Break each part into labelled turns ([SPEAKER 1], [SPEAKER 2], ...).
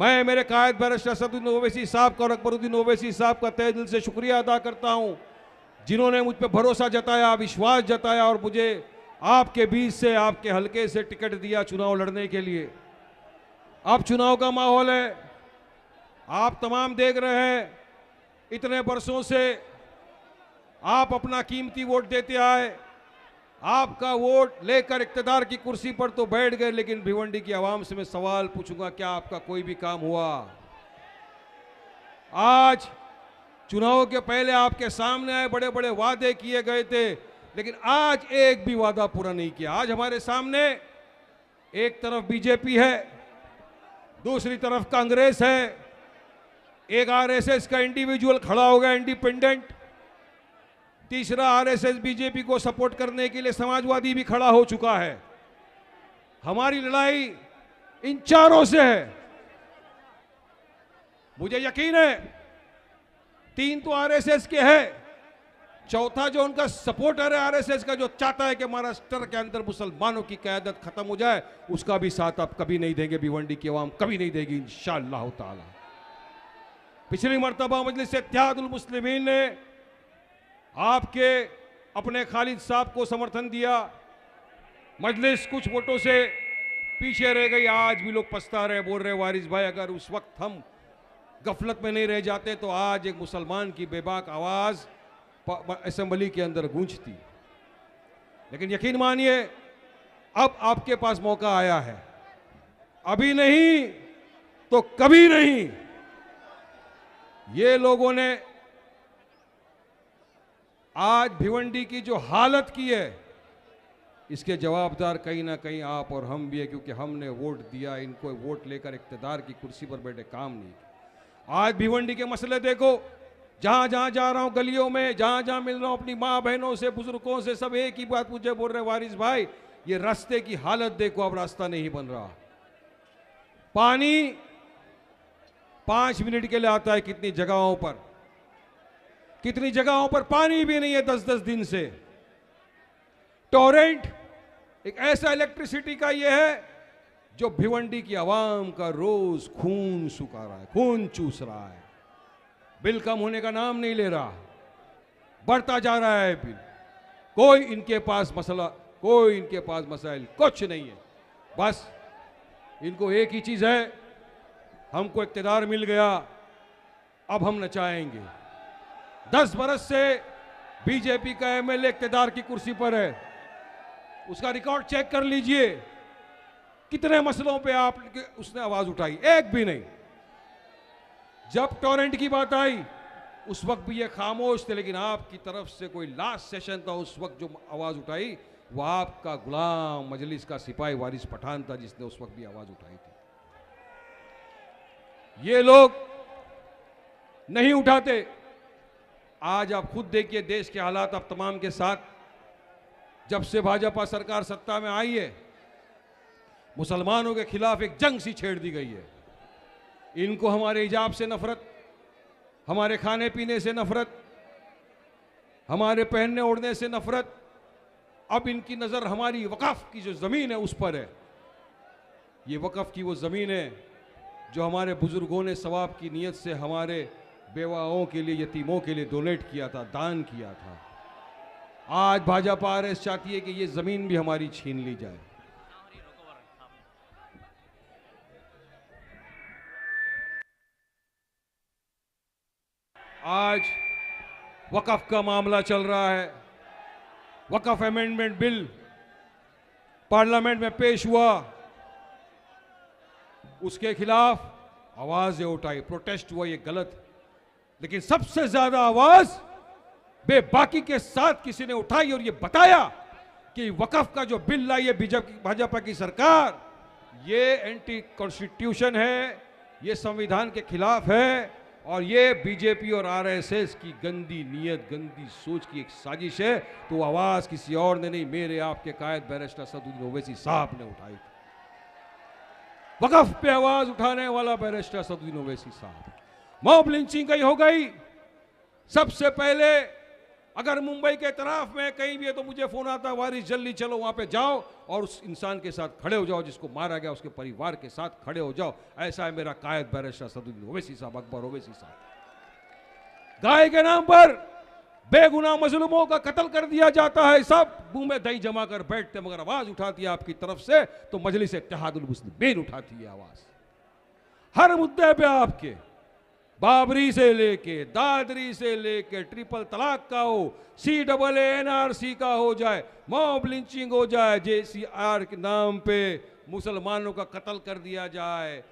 [SPEAKER 1] मैं मेरे कायद बैरिस्टर असदुद्दीन ओवैसी साहब का और अकबरुद्दीन ओवैसी साहब का तहे दिल से शुक्रिया अदा करता हूं, जिन्होंने मुझ पर भरोसा जताया, विश्वास जताया और मुझे आपके बीच से, आपके हलके से टिकट दिया चुनाव लड़ने के लिए। अब चुनाव का माहौल है, आप तमाम देख रहे हैं, इतने बरसों से आप अपना कीमती वोट देते आए, आपका वोट लेकर इक्तदार की कुर्सी पर तो बैठ गए, लेकिन भिवंडी की आवाम से मैं सवाल पूछूंगा, क्या आपका कोई भी काम हुआ? आज चुनाव के पहले आपके सामने आए, बड़े बड़े वादे किए गए थे, लेकिन आज एक भी वादा पूरा नहीं किया। आज हमारे सामने एक तरफ बीजेपी है, दूसरी तरफ कांग्रेस है, एक आरएसएस का इंडिविजुअल खड़ा हो गया, इंडिपेंडेंट, तीसरा आरएसएस बीजेपी को सपोर्ट करने के लिए समाजवादी भी खड़ा हो चुका है। हमारी लड़ाई इन चारों से है। मुझे यकीन है 3 तो आरएसएस के हैं, चौथा जो उनका सपोर्टर है आरएसएस का, जो चाहता है कि महाराष्ट्र के अंदर मुसलमानों की क़यादत खत्म हो जाए, उसका भी साथ आप कभी नहीं देंगे, भिवंडी की आवाम कभी नहीं देगी इंशाअल्लाह ताला। पिछली मर्तबा मजलिस इत्तेहादुल मुस्लिमीन ने आपके अपने खालिद साहब को समर्थन दिया, मजलिस कुछ वोटों से पीछे रह गई। आज भी लोग पछता रहे, बोल रहे वारिस भाई अगर उस वक्त हम गफलत में नहीं रह जाते तो आज एक मुसलमान की बेबाक आवाज असेंबली के अंदर गूंजती। लेकिन यकीन मानिए अब आपके पास मौका आया है, अभी नहीं तो कभी नहीं। ये लोगों ने आज भिवंडी की जो हालत की है, इसके जवाबदार कहीं ना कहीं आप और हम भी है, क्योंकि हमने वोट दिया, इनको वोट लेकर इक्तदार की कुर्सी पर बैठे काम नहीं किया। आज भिवंडी के मसले देखो, जहां जहां जा रहा हूं गलियों में, जहां जहां मिल रहा हूं अपनी माँ बहनों से, बुजुर्गों से, सब एक ही बात मुझे बोल रहे वारिस भाई ये रास्ते की हालत देखो, अब रास्ता नहीं बन रहा। पानी 5 मिनट के लिए आता है, कितनी जगहों पर पानी भी नहीं है 10-10 दिन से। टोरेंट एक ऐसा इलेक्ट्रिसिटी का ये है जो भिवंडी की आवाम का रोज खून सुखा रहा है, खून चूस रहा है। बिल कम होने का नाम नहीं ले रहा, बढ़ता जा रहा है बिल। कोई इनके पास मसाइल कुछ नहीं है। बस इनको एक ही चीज है, हमको इक्तदार मिल गया, अब हम नचाएंगे। 10 बरस से बीजेपी का एमएलए इक्तदार की कुर्सी पर है, उसका रिकॉर्ड चेक कर लीजिए, कितने मसलों पे उसने आवाज उठाई, एक भी नहीं। जब टोरेंट की बात आई उस वक्त भी ये खामोश थे, लेकिन आपकी तरफ से कोई लास्ट सेशन था, उस वक्त जो आवाज उठाई वो आपका गुलाम मजलिस का सिपाही वारिस पठान था, जिसने उस वक्त भी आवाज उठाई थी। ये लोग नहीं उठाते। आज आप खुद देखिए देश के हालात अब तमाम के साथ। जब से भाजपा सरकार सत्ता में आई है, मुसलमानों के खिलाफ एक जंग सी छेड़ दी गई है। इनको हमारे हिजाब से नफरत, हमारे खाने पीने से नफरत, हमारे पहनने ओढ़ने से नफरत। अब इनकी नजर हमारी वक़्फ़ की जो जमीन है उस पर है। ये वक़्फ़ की वो जमीन है जो हमारे बुजुर्गों ने सवाब की नीयत से हमारे बेवाओं के लिए, यतीमों के लिए डोनेट किया था, दान किया था। आज भाजपा आरएस चाहती है कि ये जमीन भी हमारी छीन ली जाए। आज वक़्फ़ का मामला चल रहा है। वक़्फ़ अमेंडमेंट बिल पार्लियामेंट में पेश हुआ, उसके खिलाफ आवाजें उठाई, प्रोटेस्ट हुआ, ये गलत है। लेकिन सबसे ज्यादा आवाज बेबाकी के साथ किसी ने उठाई और ये बताया कि वक़्फ़ का जो बिल लाई है भाजपा की सरकार, ये एंटी कॉन्स्टिट्यूशन है, ये संविधान के खिलाफ है और ये बीजेपी और आरएसएस की गंदी नीयत, गंदी सोच की एक साजिश है। तो आवाज किसी और ने नहीं, मेरे आपके कायद बैरिस्टर असदुद्दीन ओवैसी साहब ने उठाई थी। वक़्फ़ पे आवाज उठाने वाला बैरिस्टर असदुद्दीन ओवैसी साहब। मॉब लिंचिंग कहीं हो गई। सबसे पहले अगर मुंबई के तरफ में कहीं भी है तो मुझे फोन आता, वारिस जल्दी चलो वहां पे जाओ और उस इंसान के साथ खड़े हो जाओ जिसको मारा गया, उसके परिवार के साथ खड़े हो जाओ। ऐसा है मेरा कायद बैरिस्टर असदुद्दीन ओवैसी साहब, अकबर ओवैसी साहब। गाय के नाम पर बेगुनाह मजलूमों का कत्ल कर दिया जाता है, सब मुंह में दही जमा कर बैठते, मगर आवाज उठाती है आपकी तरफ से तो मजलिस इत्तेहादुल मुस्लिमीन उठाती है आवाज। हर मुद्दे पे आपके, बाबरी से लेके, दादरी से लेके, ट्रिपल तलाक का हो, CAA-NRC का हो जाए, मॉब लिंचिंग हो जाए, JCR के नाम पे मुसलमानों का कत्ल कर दिया जाए,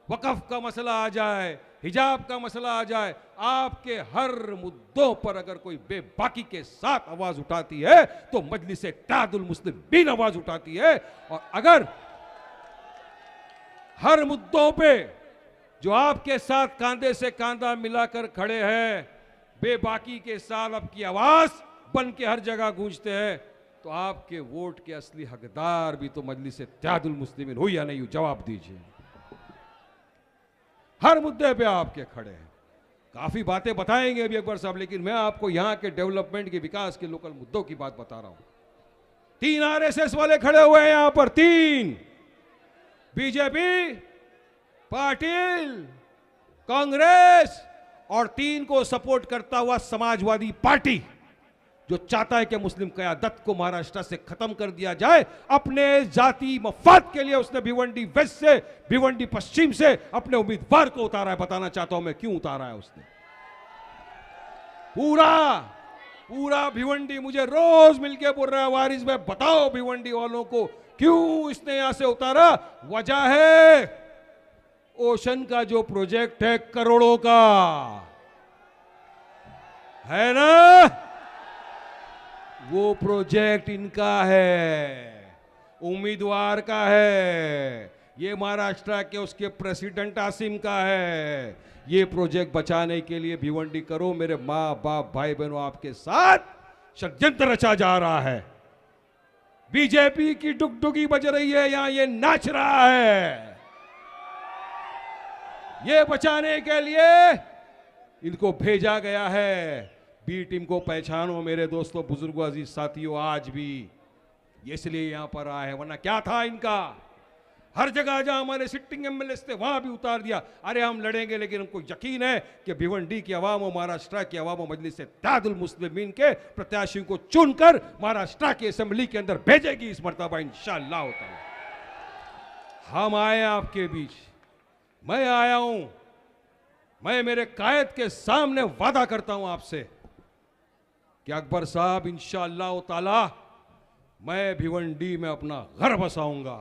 [SPEAKER 1] वक़फ़ का मसला आ जाए, हिजाब का मसला आ जाए, आपके हर मुद्दों पर अगर कोई बेबाकी के साथ आवाज उठाती है तो मजलिस इत्तेहादुल मुस्लिमीन आवाज उठाती है। और अगर हर मुद्दों पे जो आपके साथ कांधे से कांधा मिलाकर खड़े हैं, बेबाकी के साथ आपकी आवाज बन के हर जगह गूंजते हैं, तो आपके वोट के असली हकदार भी तो मजलिस इत्तेहादुल मुस्लिमीन हो या नहीं हो, जवाब दीजिए। हर मुद्दे पे आपके खड़े हैं। काफी बातें बताएंगे अभी अकबर साहब, लेकिन मैं आपको यहां के डेवलपमेंट के, विकास के, लोकल मुद्दों की बात बता रहा हूं। 3 RSS वाले खड़े हुए हैं यहां पर, 3 बीजेपी, पाटिल, कांग्रेस और 3 को सपोर्ट करता हुआ समाजवादी पार्टी, जो चाहता है कि मुस्लिम क़यादत को महाराष्ट्र से खत्म कर दिया जाए। अपने जाति मफाद के लिए उसने भिवंडी वेस्ट से, भिवंडी पश्चिम से अपने उम्मीदवार को उतारा है। बताना चाहता हूं मैं क्यों उतारा है उसने। पूरा भिवंडी मुझे रोज मिलके बोल रहा है, वारिस भाई बताओ भिवंडी वालों को क्यों इसने यहां से उतारा। वजह है ओशन का जो प्रोजेक्ट है, करोड़ों का है ना, वो प्रोजेक्ट इनका है, उम्मीदवार का है, ये महाराष्ट्र के उसके प्रेसिडेंट आसिम का है। ये प्रोजेक्ट बचाने के लिए भिवंडी करो मेरे माँ बाप भाई बहनों आपके साथ षड्यंत्र रचा जा रहा है। बीजेपी की डुगडुगी बज रही है यहां, ये नाच रहा है। ये बचाने के लिए इनको भेजा गया है। बी टीम को पहचानो मेरे दोस्तों, बुजुर्गों, अजीज साथियों, आज भी ये इसलिए यहां पर आए हैं, वरना क्या था इनका। हर जगह जहां हमारे सिटिंग MLA थे वहां भी उतार दिया। अरे हम लड़ेंगे, लेकिन हमको यकीन है कि भिवंडी की आवाम और महाराष्ट्र की आवाम और मजलिस इत्तेहादुल मुस्लिमीन के प्रत्याशियों को चुनकर महाराष्ट्र की असेंबली के अंदर भेजेगी इस मर्तबा इंशाअल्लाह ताला। हम आए आपके बीच, मैं आया हूं, मैं मेरे कायद के सामने वादा करता हूं आपसे कि अकबर साहब इंशाअल्लाह ताला मैं भिवंडी में अपना घर बसाऊंगा,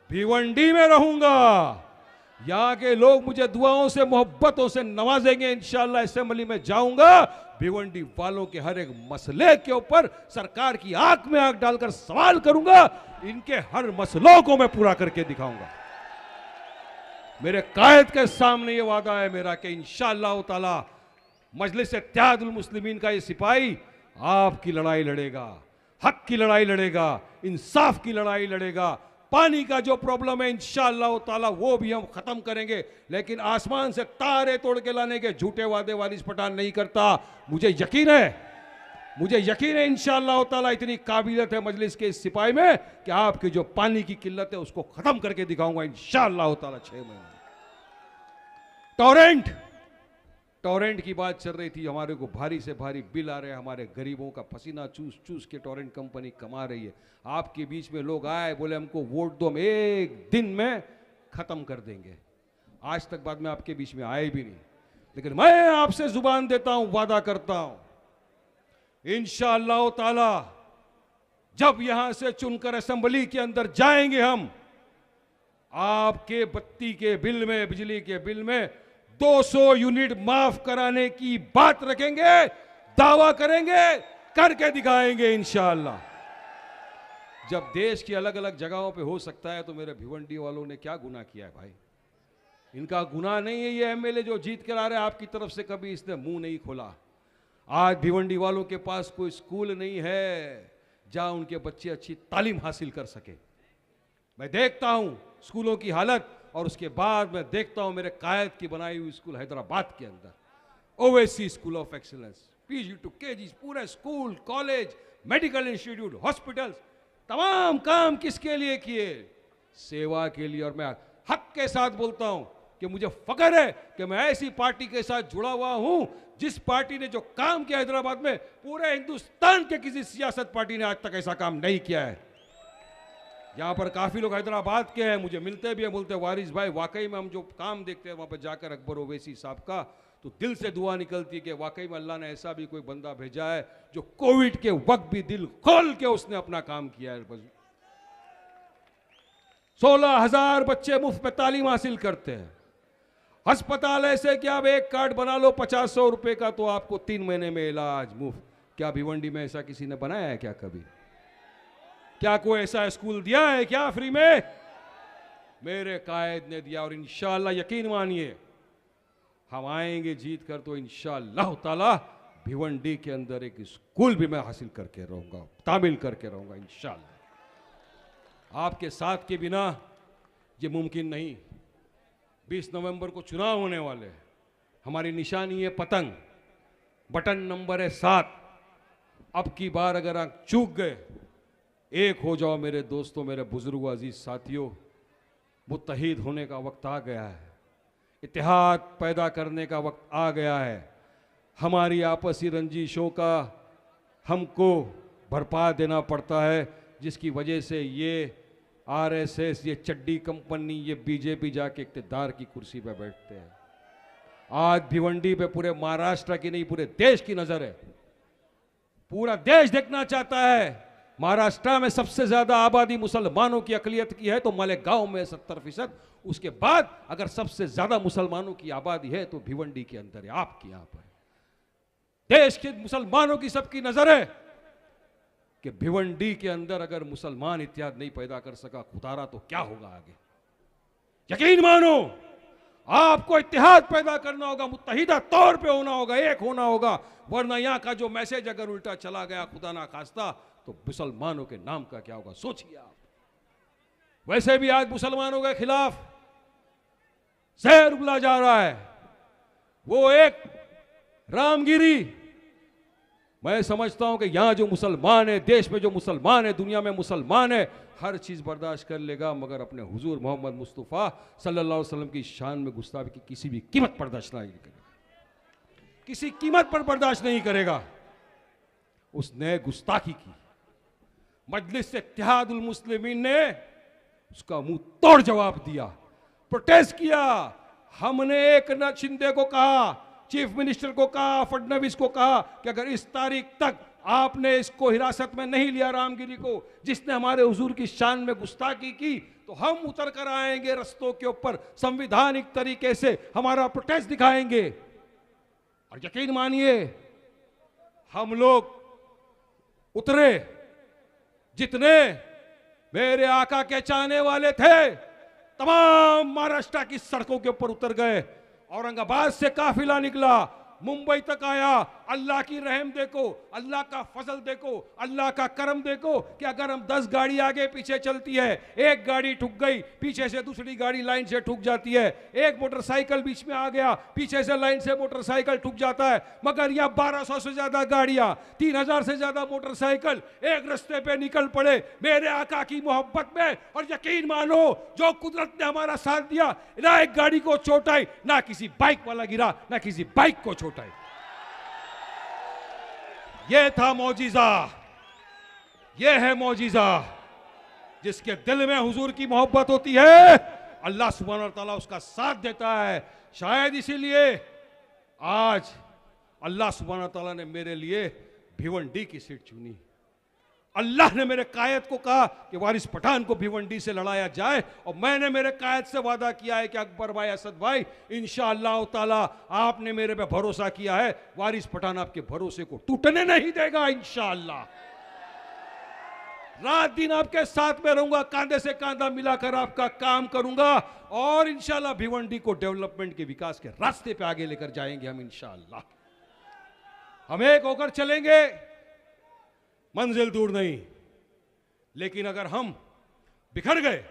[SPEAKER 1] भिवंडी में रहूंगा। यहां के लोग मुझे दुआओं से, मोहब्बतों से नवाजेंगे। इंशाअल्लाह असेंबली में जाऊंगा, भिवंडी वालों के हर एक मसले के ऊपर सरकार की आंख में आंख डालकर सवाल करूंगा। इनके हर मसलों को मैं पूरा करके दिखाऊंगा। मेरे कायद के सामने ये वादा है मेरा कि इंशाअल्लाह ताला मजलिस इत्तेहादुल मुस्लिमीन का ये सिपाही आपकी लड़ाई लड़ेगा, हक की लड़ाई लड़ेगा, इंसाफ की लड़ाई लड़ेगा। पानी का जो प्रॉब्लम है इंशाअल्लाह ताला वो भी हम खत्म करेंगे, लेकिन आसमान से तारे तोड़ के लाने के झूठे वादे वारिस पठान नहीं करता। मुझे यकीन है इंशाअल्लाह ताला इतनी काबिलियत है मजलिस के इस सिपाही में कि आपकी जो पानी की किल्लत है उसको खत्म करके दिखाऊंगा इंशाअल्लाह ताला 6 महीने। टोरेंट की बात चल रही थी, हमारे को भारी से भारी बिल आ रहे हैं, हमारे गरीबों का पसीना चूस चूस के टोरेंट कंपनी कमा रही है। आपके बीच में लोग आए, बोले हमको वोट दो, हम 1 दिन में खत्म कर देंगे। आज तक बाद में आपके बीच में आए भी नहीं, लेकिन मैं आपसे जुबान देता हूं, वादा करता हूं इंशाअल्लाह ताला जब यहां से चुनकर असेंबली के अंदर जाएंगे हम, आपके बत्ती के बिल में, बिजली के बिल में 200 यूनिट माफ कराने की बात रखेंगे, दावा करेंगे, करके दिखाएंगे इंशाअल्लाह। जब देश की अलग अलग जगहों पे हो सकता है तो मेरे भिवंडी वालों ने क्या गुनाह किया है भाई? इनका गुनाह नहीं है ये MLA जो जीत कर आ रहे हैं, आपकी तरफ से कभी इसने मुंह नहीं खोला। आज भिवंडी वालों के पास कोई स्कूल नहीं है जहां उनके बच्चे अच्छी तालीम हासिल कर सके। मैं देखता हूं स्कूलों की हालत, और उसके बाद मैं देखता हूं मेरे कायद की बनाई हुई स्कूल हैदराबाद के अंदर, Owaisi school of excellence, PG to KG, पूरे school, college, medical institute, hospitals, तमाम काम किसके लिए किए? सेवा के लिए। और मैं हक के साथ बोलता हूं कि मुझे फख्र है कि मैं ऐसी पार्टी के साथ जुड़ा हुआ हूं जिस पार्टी ने जो काम किया हैदराबाद में, पूरे हिंदुस्तान के किसी सियासत पार्टी ने आज तक ऐसा काम नहीं किया है। यहां पर काफी लोग हैदराबाद के हैं, मुझे मिलते भी हैं, बोलते हैं वारिस भाई वाकई में हम जो काम देखते हैं वहां पर जाकर अकबर ओवैसी साहब का, तो दिल से दुआ निकलती है कि वाकई में अल्लाह ने ऐसा भी कोई बंदा भेजा है जो कोविड के वक्त भी दिल खोल के उसने अपना काम किया है। 16,000 बच्चे मुफ्त में तालीम हासिल करते हैं। अस्पताल ऐसे कि आप एक कार्ड बना लो 500 रुपए का, तो आपको 3 महीने में इलाज मुफ्त। क्या भिवंडी में ऐसा किसी ने बनाया है क्या कभी? क्या कोई ऐसा स्कूल दिया है क्या फ्री में? मेरे कायद ने दिया। और इंशाअल्लाह यकीन मानिए हम आएंगे जीत कर, तो इंशाअल्लाह ताला भिवंडी के अंदर एक स्कूल भी मैं हासिल करके रहूंगा, तामील करके रहूंगा इंशाअल्लाह। आपके साथ के बिना ये मुमकिन नहीं। 20 नवंबर को चुनाव होने वाले हैं। हमारी निशानी है पतंग, बटन नंबर है 7। अब की बार अगर आप चूक गए, एक हो जाओ मेरे दोस्तों, मेरे बुजुर्गों, अजीज साथियों। मुत्तहिद होने का वक्त आ गया है, इत्तेहाद पैदा करने का वक्त आ गया है। हमारी आपसी रंजिशों का हमको भरपा देना पड़ता है, जिसकी वजह से ये आरएसएस, ये चड्डी कंपनी, ये बीजेपी जाके इक्तिदार की कुर्सी पे बैठते हैं। आज भिवंडी पे पूरे महाराष्ट्र की नहीं, पूरे देश की नजर है। पूरा देश देखना चाहता है। महाराष्ट्र में सबसे ज्यादा आबादी मुसलमानों की अकलियत की है, तो मालेगांव में 70%। उसके बाद अगर सबसे ज्यादा मुसलमानों की आबादी है तो भिवंडी के अंदर है, आपके यहां पर। देश के मुसलमानों की सबकी नजर है कि भिवंडी के अंदर अगर मुसलमान इत्तेहाद नहीं पैदा कर सका खुदारा, तो क्या होगा आगे? यकीन मानो आपको इत्तेहाद पैदा करना होगा, मुत्तहिदा तौर पे होना होगा, एक होना होगा, वरना यहां का जो मैसेज अगर उल्टा चला गया खुदा ना खास्ता, तो मुसलमानों के नाम का क्या होगा सोचिए आप। वैसे भी आज मुसलमानों के खिलाफ जहर उगला जा रहा है। वो एक रामगिरी, मैं समझता हूं कि यहां जो मुसलमान है, देश में जो मुसलमान है, दुनिया में मुसलमान है, हर चीज बर्दाश्त कर लेगा, मगर अपने हुजूर मोहम्मद मुस्तफ़ा सल्लल्लाहु अलैहि वसल्लम की शान में गुस्ताखी की किसी भी कीमत बर्दाश्त नहीं करेगा, किसी कीमत पर बर्दाश्त नहीं करेगा। उसने गुस्ताखी की, मजलिस इत्तेहादुल मुस्लिमीन ने उसका मुंह तोड़ जवाब दिया, प्रोटेस्ट किया। हमने एक नाथ शिंदे को कहा, चीफ मिनिस्टर को कहा, फडणवीस को कहा कि अगर इस तारीख तक आपने इसको हिरासत में नहीं लिया, रामगिरी को, जिसने हमारे हुजूर की शान में गुस्ताखी की, तो हम उतर कर आएंगे रस्तों के ऊपर, संविधानिक तरीके से हमारा प्रोटेस्ट दिखाएंगे। और यकीन मानिए हम लोग उतरे। जितने मेरे आका के चाहने वाले थे तमाम महाराष्ट्र की सड़कों के ऊपर उतर गए। औरंगाबाद से काफिला निकला, मुंबई तक आया। अल्लाह की रहम देखो, अल्लाह का फजल देखो, अल्लाह का करम देखो कि अगर हम 10 गाड़ी आगे पीछे चलती है, एक गाड़ी ठुक गई, पीछे से दूसरी गाड़ी लाइन से ठुक जाती है। एक मोटरसाइकिल बीच में आ गया, पीछे से लाइन से मोटरसाइकिल ठुक जाता है। मगर यह 1200 से ज्यादा गाड़ियां, 3000 से ज्यादा मोटरसाइकिल एक रास्ते पे निकल पड़े मेरे आका की मोहब्बत में। और यकीन मानो जो कुदरत ने हमारा साथ दिया, ना एक गाड़ी को चोट आई, ना किसी बाइक वाला गिरा, ना किसी बाइक को चोट आई। ये था मौजिजा, ये है मौजिजा। जिसके दिल में हुजूर की मोहब्बत होती है, अल्लाह सुब्हानहू व तआला उसका साथ देता है। शायद इसीलिए आज अल्लाह सुब्हानहू व तआला ने मेरे लिए भिवंडी की सीट चुनी। अल्लाह ने मेरे कायद को कहा कि वारिस पठान को भिवंडी से लड़ाया जाए, और मैंने मेरे कायद से वादा किया है कि अकबर भाई, असद भाई, इंशाअल्लाह ताला आपने मेरे पे भरोसा किया है, वारिस पठान आपके भरोसे को टूटने नहीं देगा। इंशाअल्लाह रात दिन आपके साथ में रहूंगा, कांधे से कांधा मिलाकर आपका काम करूंगा, और इंशाअल्लाह भिवंडी को डेवलपमेंट के विकास के रास्ते पे आगे लेकर जाएंगे हम। इंशाअल्लाह हम एक होकर चलेंगे, मंजिल दूर नहीं। लेकिन अगर हम बिखर गए,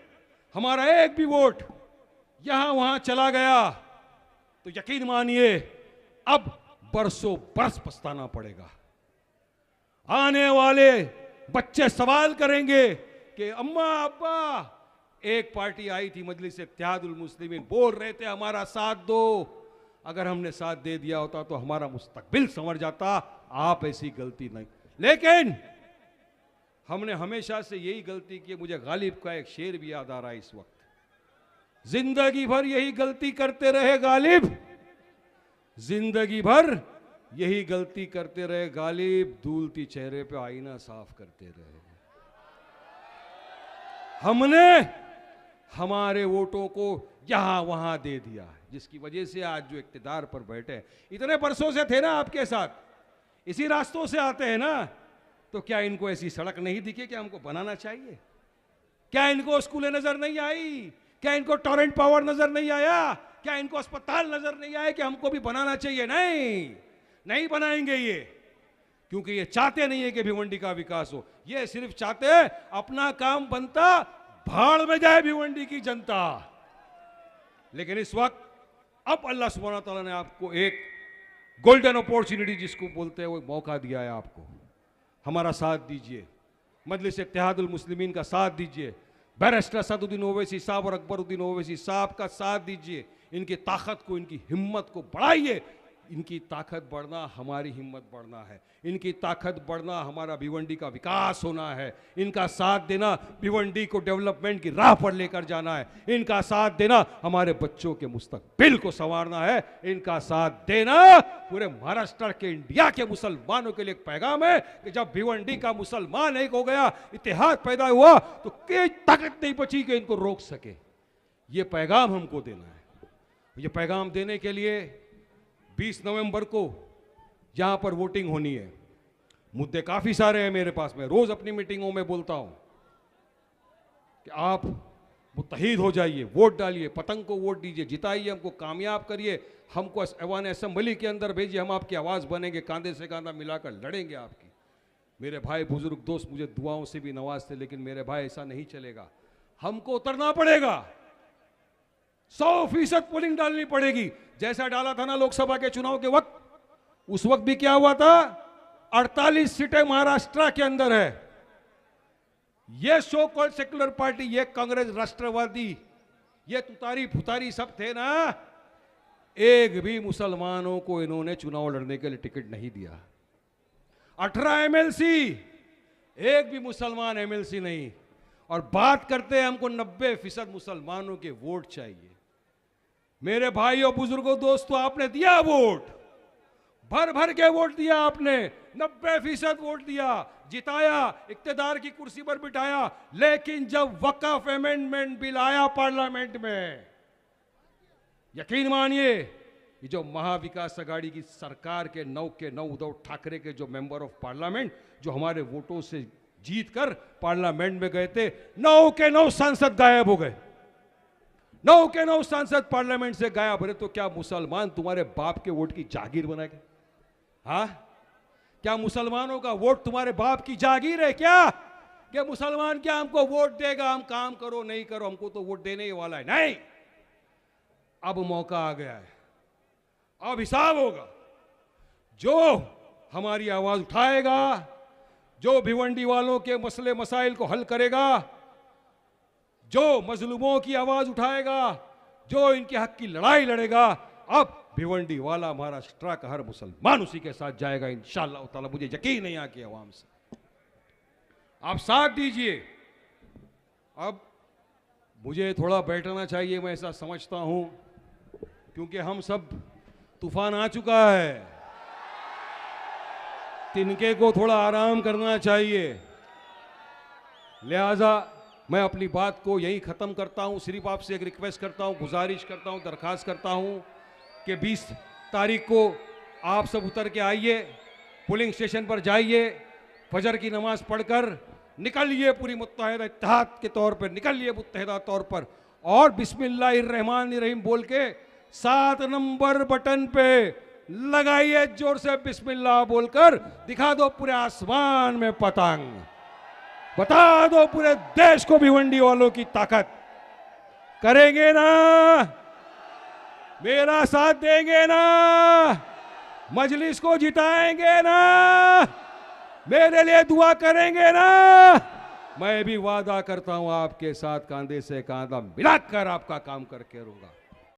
[SPEAKER 1] हमारा एक भी वोट यहां वहां चला गया, तो यकीन मानिए अब बरसों बरस पछताना पड़ेगा। आने वाले बच्चे सवाल करेंगे कि अम्मा अब्बा, एक पार्टी आई थी मजलिस इत्तेहादुल मुस्लिमीन, बोल रहे थे हमारा साथ दो, अगर हमने साथ दे दिया होता तो हमारा मुस्तकबिल संवर जाता, आप ऐसी गलती नहीं। लेकिन हमने हमेशा से यही गलती की। मुझे गालिब का एक शेर भी याद आ रहा है इस वक्त, जिंदगी भर यही गलती करते रहे गालिब, जिंदगी भर यही गलती करते रहे गालिब, धूलती चेहरे पे आईना साफ करते रहे। हमने हमारे वोटों को यहां वहां दे दिया, जिसकी वजह से आज जो इक्तिदार पर बैठे हैं, इतने बरसों से थे ना आपके साथ, इसी रास्तों से आते हैं ना, तो क्या इनको ऐसी सड़क नहीं दिखी कि हमको बनाना चाहिए? क्या इनको स्कूलें नजर नहीं आई? क्या इनको टॉरेंट पावर नजर नहीं आया? क्या इनको अस्पताल नजर नहीं आए कि हमको भी बनाना चाहिए? नहीं, नहीं बनाएंगे ये, क्योंकि ये चाहते नहीं है कि भिवंडी का विकास हो। ये सिर्फ चाहते हैं अपना काम बनता, भाड़ में जाए भिवंडी की जनता। लेकिन इस वक्त अब अल्लाह सुब्हानहू व तआला ने आपको एक गोल्डन अपॉर्चुनिटी जिसको बोलते हैं, वो मौका दिया है आपको। हमारा साथ दीजिए, मजलिस इत्तेहादुल मुस्लिमीन का साथ दीजिए, बैरिस्टर असदुद्दीन ओवैसी साहब और अकबरुद्दीन ओवैसी साहब का साथ दीजिए। इनकी ताकत को, इनकी हिम्मत को बढ़ाइए। इनकी ताकत बढ़ना हमारी हिम्मत बढ़ना है, इनकी ताकत बढ़ना हमारा भिवंडी का विकास होना है, इनका साथ देना भिवंडी को डेवलपमेंट की राह पर लेकर जाना है, इनका साथ देना हमारे बच्चों के मुस्तकबिल को संवारना है, इनका साथ देना पूरे महाराष्ट्र के, इंडिया के मुसलमानों के लिए एक पैगाम है कि जब भिवंडी का मुसलमान एक हो गया, इत्तेहाद पैदा हुआ, तो कोई ताकत नहीं बची कि इनको रोक सके। ये पैगाम हमको देना है। ये पैगाम देने के लिए 20 नवंबर को यहां पर वोटिंग होनी है। मुद्दे काफी सारे हैं मेरे पास, मैं रोज अपनी मीटिंगों में बोलता हूं कि आप मुत्तहिद हो जाइए, वोट डालिए, पतंग को वोट दीजिए, जिताइए, हमको कामयाब करिए, हमको ऐवान असेंबली के अंदर भेजिए, हम आपकी आवाज बनेंगे, कांधे से कांधा मिलाकर लड़ेंगे आपकी। मेरे भाई बुजुर्ग दोस्त मुझे दुआओं से भी नवाजते, लेकिन मेरे भाई ऐसा नहीं चलेगा, हमको उतरना पड़ेगा, 100% पोलिंग डालनी पड़ेगी। जैसा डाला था ना लोकसभा के चुनाव के वक्त, उस वक्त भी क्या हुआ था, 48 सीटें महाराष्ट्र के अंदर है। ये सो कॉल्ड सेक्युलर पार्टी, ये कांग्रेस, राष्ट्रवादी, ये तुतारी फुतारी सब थे ना, एक भी मुसलमानों को इन्होंने चुनाव लड़ने के लिए टिकट नहीं दिया। 18 एमएलसी, एक भी मुसलमान एमएलसी नहीं, और बात करते हैं हमको 90% मुसलमानों के वोट चाहिए। मेरे भाई और बुजुर्गों दोस्तों, आपने दिया वोट, भर भर के वोट दिया आपने, 90% वोट दिया, जिताया, इक्तदार की कुर्सी पर बिठाया। लेकिन जब वक्फ अमेंडमेंट बिल आया पार्लियामेंट में, यकीन मानिए, ये जो महाविकास आघाड़ी की सरकार के 9 उद्धव ठाकरे के जो मेंबर ऑफ पार्लियामेंट, जो हमारे वोटों से जीत कर पार्लियामेंट में गए थे, 9 के 9 सांसद गायब हो गए, 9 के 9 सांसद पार्लियामेंट से गायब। अरे तो क्या मुसलमान तुम्हारे बाप के वोट की जागीर बनाएंगे? हाँ, क्या मुसलमानों का वोट तुम्हारे बाप की जागीर है क्या? क्या मुसलमान क्या हमको वोट देगा, हम काम करो नहीं करो, हमको तो वोट देने ही वाला है? नहीं, अब मौका आ गया है, अब हिसाब होगा। जो हमारी आवाज उठाएगा, जो भिवंडी वालों के मसले मसाइल को हल करेगा, जो मजलूमों की आवाज उठाएगा, जो इनके हक की लड़ाई लड़ेगा, अब भिवंडी वाला महाराष्ट्र का हर मुसलमान उसी के साथ जाएगा इंशाअल्लाह ताला। मुझे यकीन है यहाँ की आवाम से, आप साथ दीजिए। अब मुझे थोड़ा बैठना चाहिए, मैं ऐसा समझता हूं, क्योंकि हम सब, तूफान आ चुका है, तिनके को थोड़ा आराम करना चाहिए। लिहाजा मैं अपनी बात को यही खत्म करता हूं। सिर्फ आपसे एक रिक्वेस्ट करता हूं, गुजारिश करता हूं, दरखास्त करता हूं कि 20 तारीख को आप सब उतर के आइए, पोलिंग स्टेशन पर जाइए, फजर की नमाज पढ़कर निकलिए, पूरी मुत्तहिदा इत्तेहाद के तौर पर निकलिए, मुत्तहिदा तौर पर, और बिस्मिल्लाहिर्रहमानिर्रहीम बोल के 7 नंबर बटन पे लगाइए, जोर से बिस्मिल्लाह बोलकर दिखा दो पूरे आसमान में पतंग, बता दो पूरे देश को भिवंडी वालों की ताकत। करेंगे ना? मेरा साथ देंगे ना? मजलिस को जिताएंगे ना, मेरे लिए दुआ करेंगे ना। मैं भी वादा करता हूं आपके साथ कंधे से कंधा मिलाकर आपका काम करके रहूंगा।